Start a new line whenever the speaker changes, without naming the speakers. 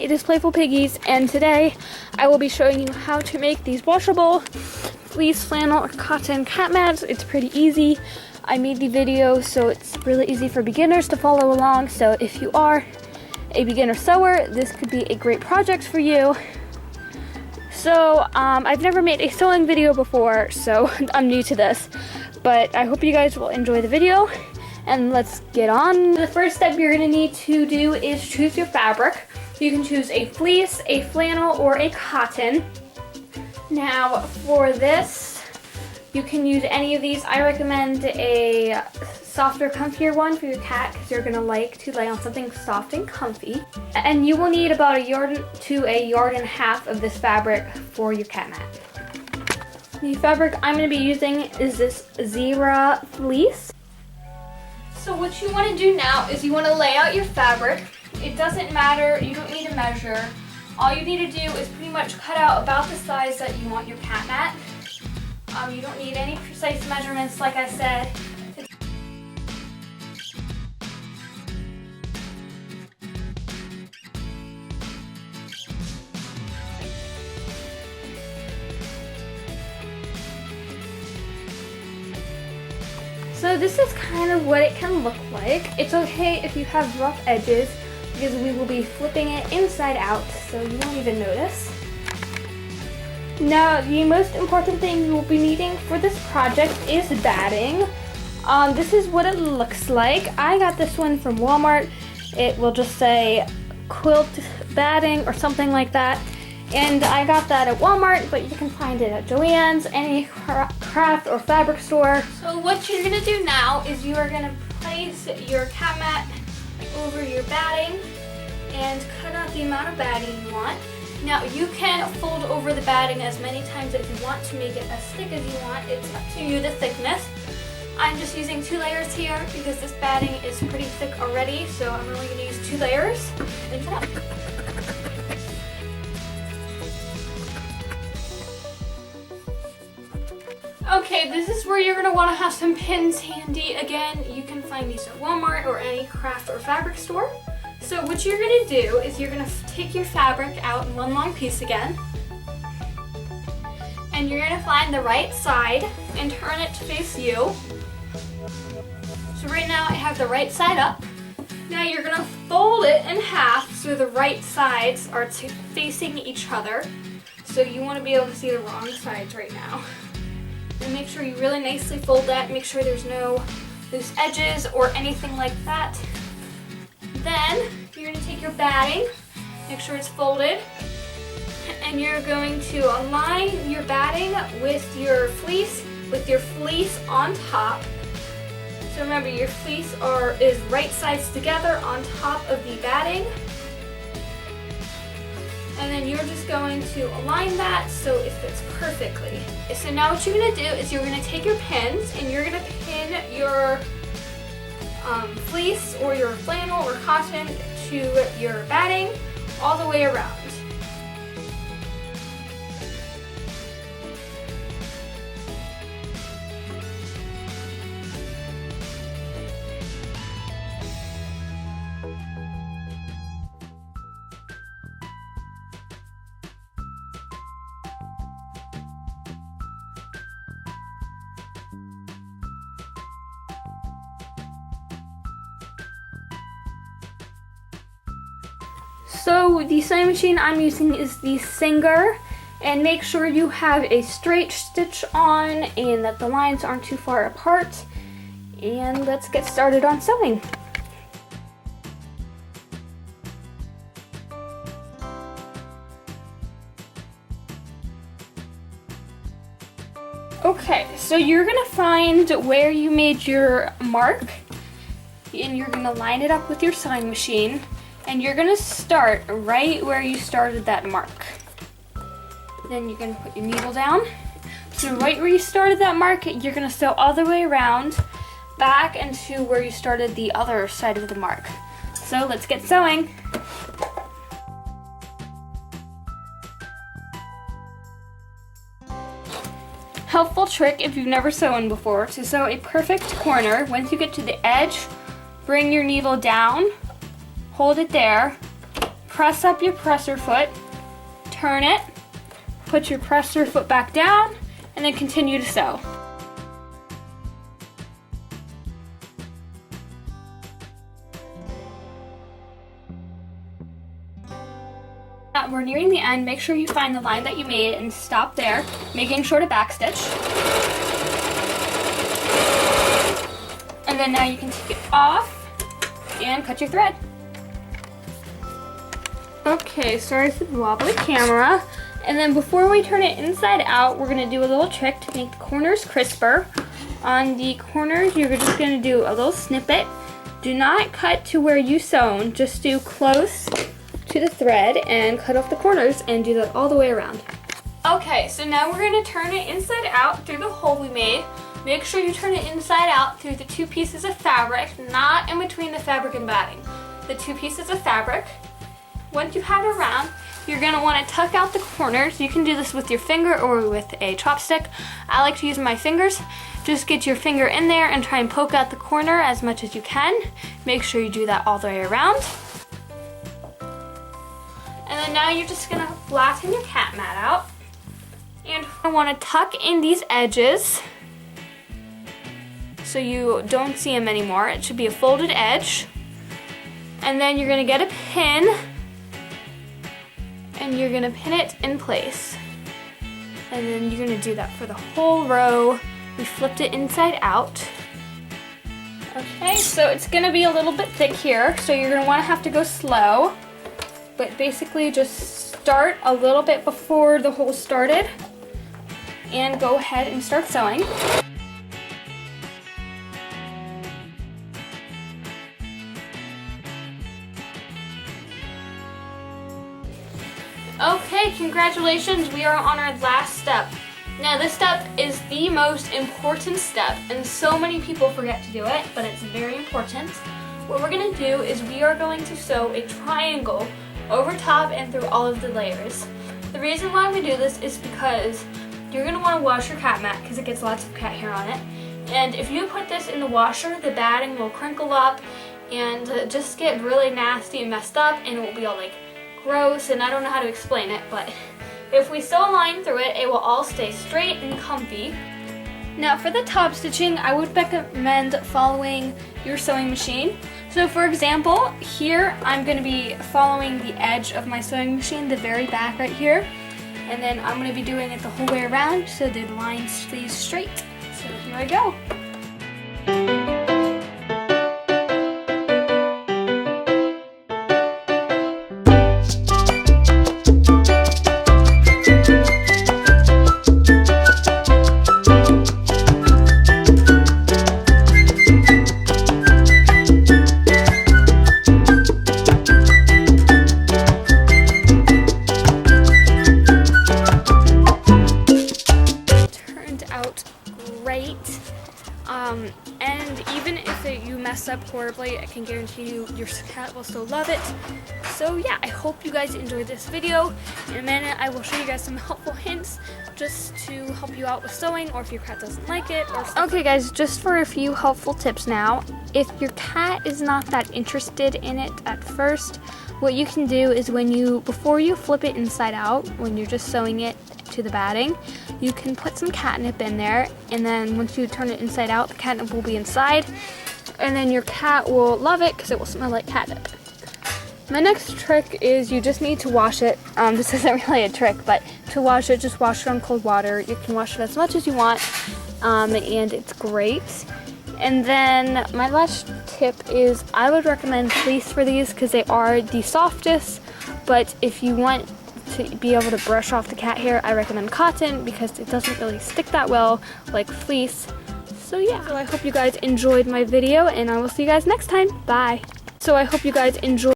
it is Playful Piggies, and today I will be showing you how to make these washable fleece, flannel, or cotton cat mats. It's pretty easy. I made the video so it's really easy for beginners to follow along, so if you are a beginner sewer, this could be a great project for you. So I've never made a sewing video before, so I'm new to this, but I hope you guys will enjoy the video. And let's get on. The first step you're gonna need to do is choose your fabric. You can choose a fleece, a flannel, or a cotton. Now for this, you can use any of these. I recommend a softer, comfier one for your cat because you're gonna like to lay on something soft and comfy. And you will need about 1 yard to 1.5 yards of this fabric for your cat mat. The fabric I'm gonna be using is this zebra fleece. So what you want to do now is you want to lay out your fabric. It doesn't matter, you don't need to measure. All you need to do is pretty much cut out about the size that you want your cat mat. You don't need any precise measurements, like I said. So this is kind of what it can look like. It's okay if you have rough edges because we will be flipping it inside out, so you won't even notice. Now, the most important thing you will be needing for this project is batting. This is what it looks like. I got this one from Walmart. It will just say quilt batting or something like that. And I got that at Walmart, but you can find it at Joann's, any craft or fabric store. So what you're gonna do now is you are gonna place your cat mat over your batting and cut out the amount of batting you want. Now you can fold over the batting as many times as you want to make it as thick as you want. It's up to you, the thickness. I'm just using 2 layers here because this batting is pretty thick already, so I'm only gonna use 2 layers and cut out. Okay, this is where you're going to want to have some pins handy. Again, you can find these at Walmart or any craft or fabric store. So what you're going to do is you're going to take your fabric out in one long piece again. And you're going to find the right side and turn it to face you. So right now I have the right side up. Now you're going to fold it in half so the right sides are facing each other. So you want to be able to see the wrong sides right now. And make sure you really nicely fold that. Make sure there's no loose edges or anything like that. Then you're going to take your batting, make sure it's folded, and you're going to align your batting with your fleece on top. So remember, your fleece is right sides together on top of the batting. And then you're just going to align that so it fits perfectly. So now what you're going to do is you're going to take your pins and you're going to pin your fleece or your flannel or cotton to your batting all the way around. So the sewing machine I'm using is the Singer, and make sure you have a straight stitch on and that the lines aren't too far apart. And let's get started on sewing. Okay, so you're gonna find where you made your mark and you're gonna line it up with your sewing machine. And you're going to start right where you started that mark. Then you're going to put your needle down. So right where you started that mark, you're going to sew all the way around back into where you started the other side of the mark. So let's get sewing. Helpful trick if you've never sewn before, to sew a perfect corner. Once you get to the edge, bring your needle down, hold it there, press up your presser foot, turn it, put your presser foot back down, and then continue to sew. We're nearing the end. Make sure you find the line that you made and stop there, making sure to backstitch. And then now you can take it off and cut your thread. Okay, sorry for the wobbly camera. And then before we turn it inside out, we're gonna do a little trick to make the corners crisper. On the corners, you're just gonna do a little snippet. Do not cut to where you sewn, just do close to the thread and cut off the corners and do that all the way around. Okay, so now we're gonna turn it inside out through the hole we made. Make sure you turn it inside out through the 2 pieces of fabric, not in between the fabric and batting. The 2 pieces of fabric. Once you have it around, you're gonna wanna tuck out the corners. You can do this with your finger or with a chopstick. I like to use my fingers. Just get your finger in there and try and poke out the corner as much as you can. Make sure you do that all the way around. And then now you're just gonna flatten your cat mat out. And I wanna tuck in these edges so you don't see them anymore. It should be a folded edge. And then you're gonna get a pin and you're gonna pin it in place. And then you're gonna do that for the whole row. We flipped it inside out. Okay, so it's gonna be a little bit thick here, so you're gonna wanna have to go slow. But basically just start a little bit before the hole started and go ahead and start sewing. Okay, congratulations, we are on our last step. Now this step is the most important step and so many people forget to do it, but it's very important. What we're gonna do is we are going to sew a triangle over top and through all of the layers. The reason why we do this is because you're going to want to wash your cat mat because it gets lots of cat hair on it. And if you put this in the washer, the batting will crinkle up and just get really nasty and messed up, and it will be all like gross, and I don't know how to explain it, but if we sew a line through it, it will all stay straight and comfy. Now for the top stitching, I would recommend following your sewing machine. So for example, here I'm going to be following the edge of my sewing machine, the very back right here. And then I'm going to be doing it the whole way around so the line stays straight. So here I go. And even if you mess up horribly, I can guarantee you your cat will still love it. So yeah, I hope you guys enjoyed this video. In a minute, I will show you guys some helpful hints just to help you out with sewing, or if your cat doesn't like it. Okay guys, just for a few helpful tips now. If your cat is not that interested in it at first, what you can do is before you flip it inside out, when you're just sewing it to the batting, you can put some catnip in there, and then once you turn it inside out, the catnip will be inside, and then your cat will love it because it will smell like catnip. My next trick is you just need to wash it. This isn't really a trick, but to wash it, just wash it on cold water. You can wash it as much as you want, and it's great. And then my last tip is I would recommend fleece for these because they are the softest, but if you want to be able to brush off the cat hair, I recommend cotton because it doesn't really stick that well like fleece. So yeah, so I hope you guys enjoyed my video, and I will see you guys next time. Bye. So I hope you guys enjoyed